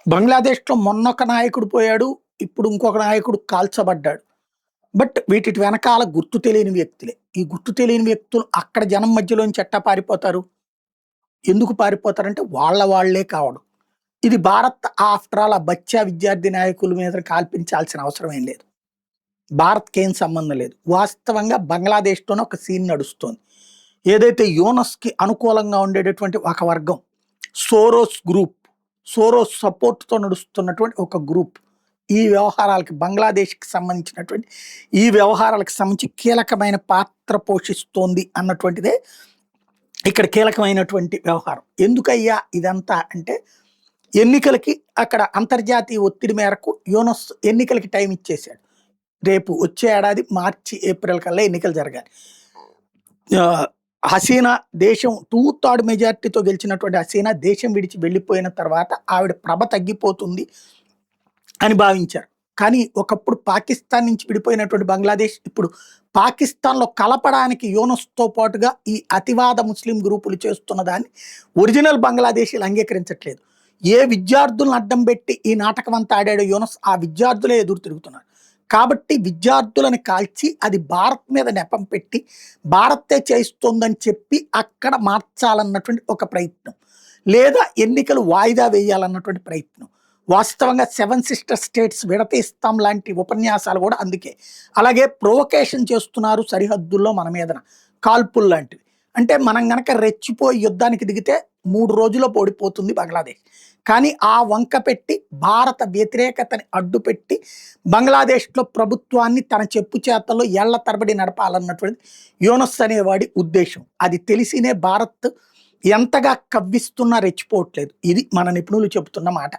బంగ్లాదేశ్‌లో మొన్నొక నాయకుడు పోయాడు. ఇప్పుడు ఇంకొక నాయకుడు కాల్చబడ్డాడు. బట్ వీటిటి వెనకాల గుర్తు తెలియని వ్యక్తులే. ఈ గుర్తు తెలియని వ్యక్తులు అక్కడ జనం మధ్యలోంచి ఎట్టా పారిపోతారు? ఎందుకు పారిపోతారంటే వాళ్ళే కావడం. ఇది భారత్ ఆఫ్టర్ ఆల్ ఆ బచ్చా విద్యార్థి నాయకుల మీద కాల్పించాల్సిన అవసరం ఏం లేదు. భారత్‌కేం సంబంధం లేదు. వాస్తవంగా బంగ్లాదేశ్‌తోనే ఒక సీన్ నడుస్తోంది. ఏదైతే యూనస్‌కి అనుకూలంగా ఉండేటటువంటి ఒక వర్గం సోరోస్ గ్రూప్, సోరోస్ సపోర్ట్‌తో నడుస్తున్నటువంటి ఒక గ్రూప్. ఈ వ్యవహారాలకి బంగ్లాదేశ్‌కి సంబంధించినటువంటి ఈ వ్యవహారాలకు సంబంధించి కీలకమైన పాత్ర పోషిస్తోంది అన్నటువంటిదే ఇక్కడ కీలకమైనటువంటి వ్యవహారం. ఎందుకయ్యా ఇదంతా అంటే ఎన్నికలకి అక్కడ అంతర్జాతీయ ఒత్తిడి మేరకు యూనస్ ఎన్నికలకి టైం ఇచ్చేసాడు. రేపు వచ్చే ఏడాది మార్చి, ఏప్రిల్ కల్లా ఎన్నికలు జరగాలి. ఆహ్, హసీనా దేశం 2/3 మెజారిటీతో గెలిచినటువంటి హసీనా దేశం విడిచి వెళ్ళిపోయిన తర్వాత ఆవిడ ప్రభ తగ్గిపోతుంది అని భావించారు. కానీ ఒకప్పుడు పాకిస్తాన్ నుంచి విడిపోయినటువంటి బంగ్లాదేశ్ ఇప్పుడు పాకిస్తాన్‌లో కలపడానికి యూనస్‌తో పాటుగా ఈ అతివాద ముస్లిం గ్రూపులు చేస్తున్న దాన్ని ఒరిజినల్ బంగ్లాదేశీలు అంగీకరించట్లేదు. ఏ విద్యార్థులను అడ్డం పెట్టి ఈ నాటకం అంతా ఆడాడో యూనస్ ఆ విద్యార్థులే ఎదురు తిరుగుతున్నారు. కాబట్టి విద్యార్థులను కాల్చి అది భారత్ మీద నెపం పెట్టి భారతే చేయిస్తోందని చెప్పి అక్కడ మార్చాలన్నటువంటి ఒక ప్రయత్నం. లేదా ఎన్నికలు వాయిదా వేయాలన్నటువంటి ప్రయత్నం. వాస్తవంగా 7 సిస్టర్ స్టేట్స్ విడతీస్తాం లాంటి ఉపన్యాసాలు కూడా అందుకే. అలాగే ప్రొవొకేషన్ చేస్తున్నారు సరిహద్దుల్లో మన మీదన కాల్పులు లాంటివి. అంటే మనం గనక రెచ్చిపోయి యుద్ధానికి దిగితే 3 రోజుల్లో ఓడిపోతుంది బంగ్లాదేశ్. కానీ ఆ వంక పెట్టి భారత వ్యతిరేకతని అడ్డుపెట్టి బంగ్లాదేశ్‌లో ప్రభుత్వాన్ని తన చెప్పు చేతల్లో ఏళ్ల తరబడి నడపాలన్నటువంటిది యూనస్ అనేవాడి ఉద్దేశం. అది తెలిసినే భారత్ ఎంతగా కవ్విస్తున్నా రెచ్చిపోవట్లేదు. ఇది మన నిపుణులు చెబుతున్న మాట.